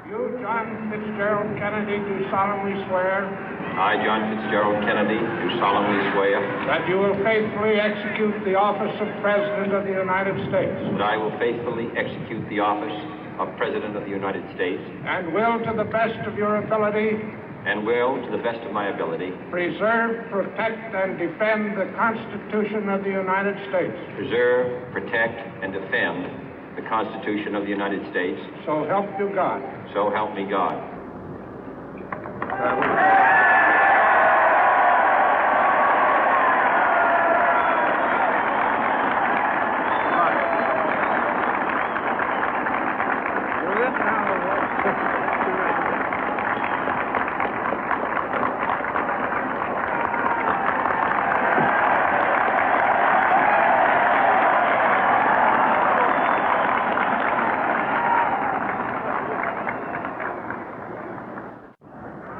You, John Fitzgerald Kennedy, do solemnly swear I, John Fitzgerald Kennedy, do solemnly swear that you will faithfully execute the office of President of the United States that I will faithfully execute the office of President of the United States and will, to the best of your ability, and will, to the best of my ability, preserve, protect, and defend the Constitution of the United States. preserve, protect, and defend the Constitution of the United States. So help you God. So help me God.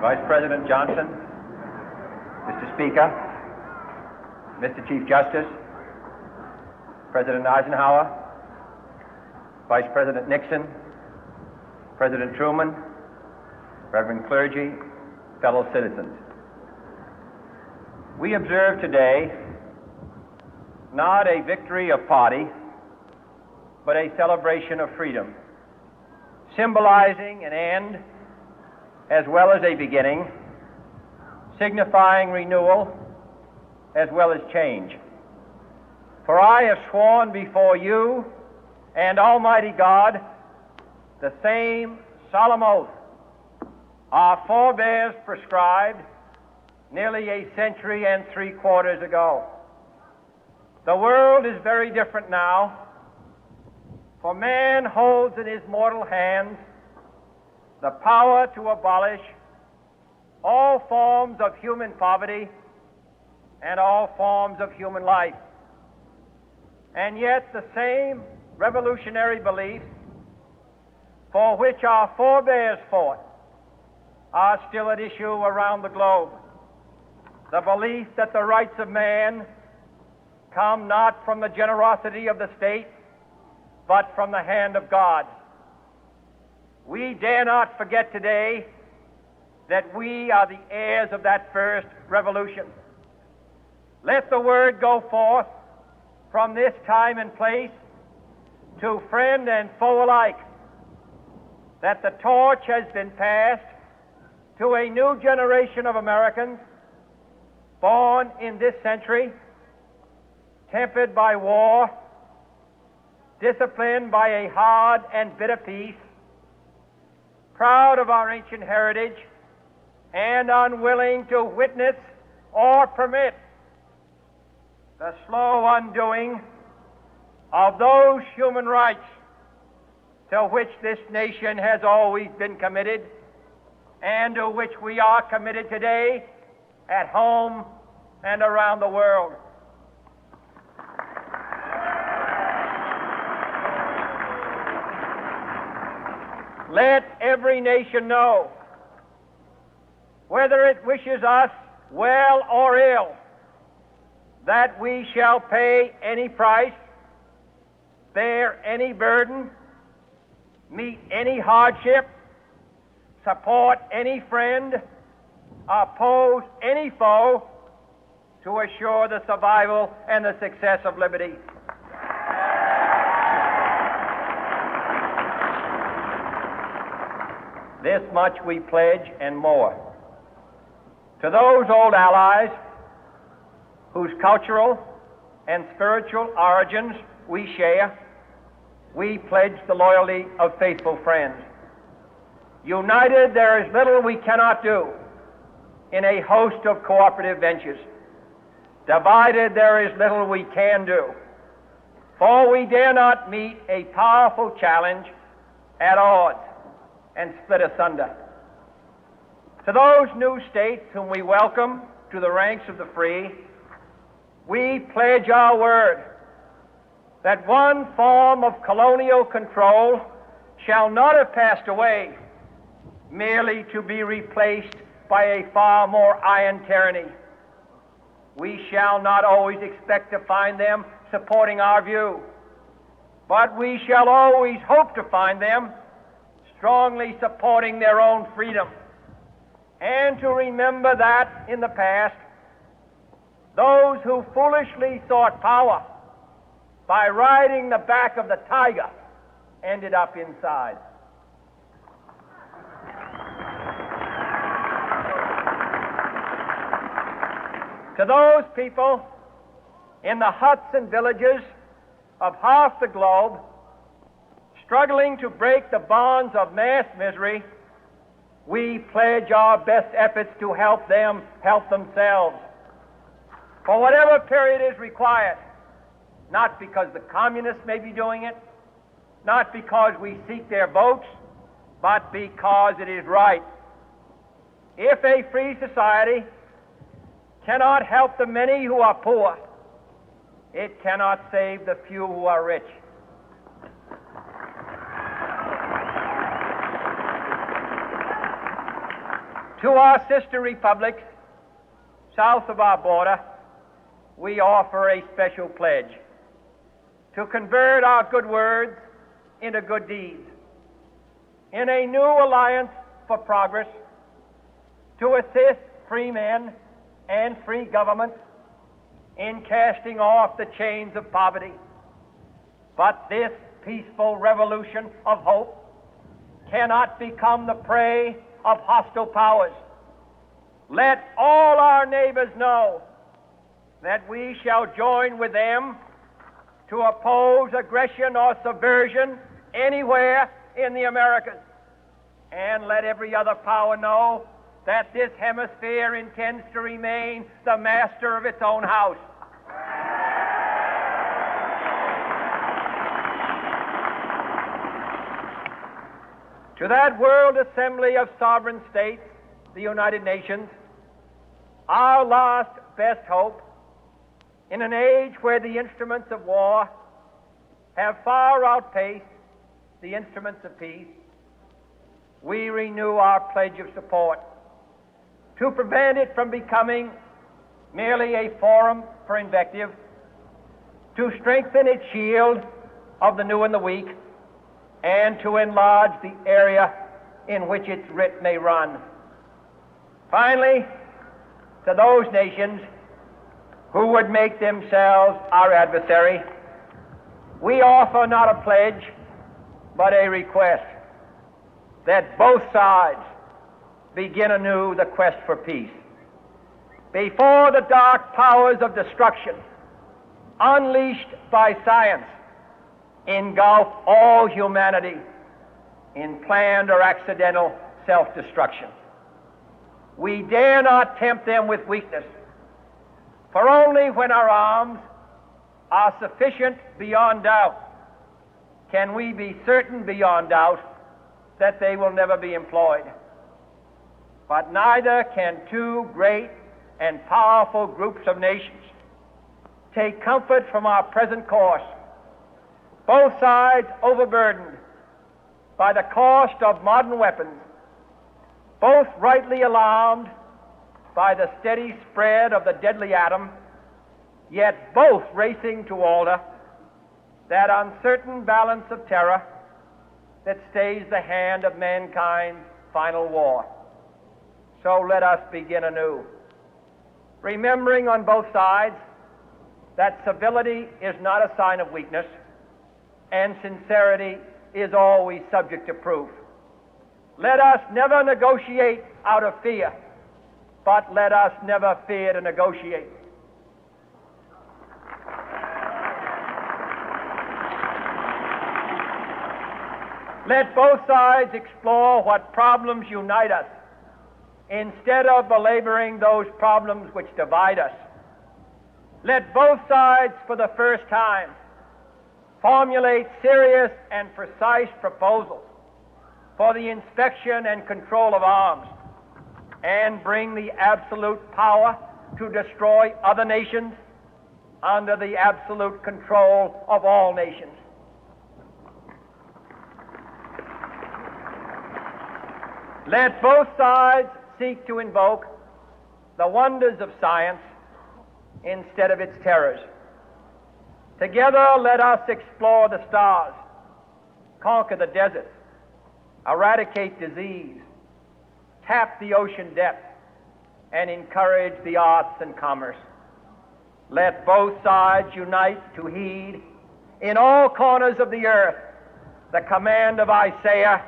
Vice President Johnson, Mr. Speaker, Mr. Chief Justice, President Eisenhower, Vice President Nixon, President Truman, Reverend clergy, fellow citizens. We observe today not a victory of party, but a celebration of freedom, symbolizing an end as well as a beginning, signifying renewal as well as change. For I have sworn before you and Almighty God the same solemn oath our forebears prescribed nearly a century and 3/4 ago. The world is very different now, for man holds in his mortal hands the power to abolish all forms of human poverty and all forms of human life. And yet the same revolutionary beliefs for which our forebears fought are still at issue around the globe. The belief that the rights of man come not from the generosity of the state, but from the hand of God. We dare not forget today that we are the heirs of that first revolution. Let the word go forth from this time and place to friend and foe alike that the torch has been passed to a new generation of Americans born in this century, tempered by war, disciplined by a hard and bitter peace, proud of our ancient heritage, and unwilling to witness or permit the slow undoing of those human rights to which this nation has always been committed and to which we are committed today at home and around the world. Let every nation know, whether it wishes us well or ill, that we shall pay any price, bear any burden, meet any hardship, support any friend, oppose any foe to assure the survival and the success of liberty. This much we pledge and more. To those old allies whose cultural and spiritual origins we share, we pledge the loyalty of faithful friends. United, there is little we cannot do in a host of cooperative ventures. Divided, there is little we can do, for we dare not meet a powerful challenge at odds and split asunder. To those new states whom we welcome to the ranks of the free, we pledge our word that one form of colonial control shall not have passed away, merely to be replaced by a far more iron tyranny. We shall not always expect to find them supporting our view, but we shall always hope to find them strongly supporting their own freedom, and to remember that in the past, those who foolishly sought power by riding the back of the tiger ended up inside. To those people in the huts and villages of half the globe struggling to break the bonds of mass misery, we pledge our best efforts to help them help themselves for whatever period is required, not because the communists may be doing it, not because we seek their votes, but because it is right. If a free society cannot help the many who are poor, it cannot save the few who are rich. To our sister republics south of our border, we offer a special pledge to convert our good words into good deeds, in a new alliance for progress, to assist free men and free governments in casting off the chains of poverty. But this peaceful revolution of hope cannot become the prey of hostile powers. Let all our neighbors know that we shall join with them to oppose aggression or subversion anywhere in the Americas. And let every other power know that this hemisphere intends to remain the master of its own house. To that World Assembly of Sovereign States, the United Nations, our last best hope, in an age where the instruments of war have far outpaced the instruments of peace, we renew our pledge of support to prevent it from becoming merely a forum for invective, to strengthen its shield of the new and the weak, and to enlarge the area in which its writ may run. Finally, to those nations who would make themselves our adversary, we offer not a pledge, but a request that both sides begin anew the quest for peace. Before the dark powers of destruction, unleashed by science, engulf all humanity in planned or accidental self-destruction, we dare not tempt them with weakness, for only when our arms are sufficient beyond doubt can we be certain beyond doubt that they will never be employed. But neither can two great and powerful groups of nations take comfort from our present course, both sides overburdened by the cost of modern weapons, both rightly alarmed by the steady spread of the deadly atom, yet both racing to alter that uncertain balance of terror that stays the hand of mankind's final war. So let us begin anew, remembering on both sides that civility is not a sign of weakness, and sincerity is always subject to proof. Let us never negotiate out of fear, but let us never fear to negotiate. Let both sides explore what problems unite us, instead of belaboring those problems which divide us. Let both sides, for the first time, formulate serious and precise proposals for the inspection and control of arms, and bring the absolute power to destroy other nations under the absolute control of all nations. Let both sides seek to invoke the wonders of science instead of its terrors. Together, let us explore the stars, conquer the deserts, eradicate disease, tap the ocean depth, and encourage the arts and commerce. Let both sides unite to heed in all corners of the earth the command of Isaiah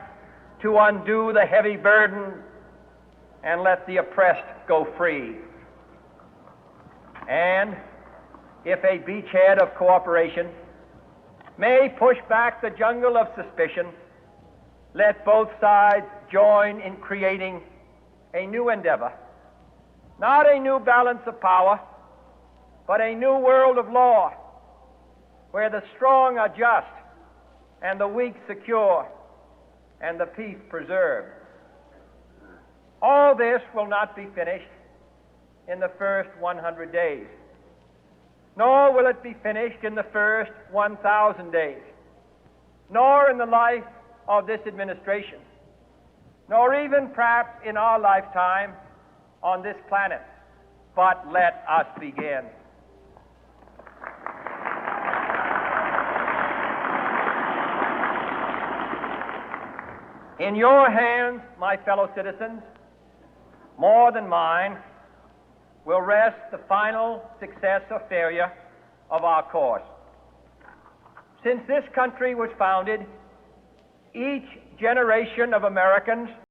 to undo the heavy burden and let the oppressed go free. And if a beachhead of cooperation may push back the jungle of suspicion, let both sides join in creating a new endeavor, not a new balance of power, but a new world of law, where the strong are just and the weak secure and the peace preserved. All this will not be finished in the first 100 days, nor will it be finished in the first 1,000 days, nor in the life of this administration, nor even perhaps in our lifetime on this planet. But let us begin. In your hands, my fellow citizens, more than mine, will rest the final success or failure of our course. Since this country was founded, each generation of Americans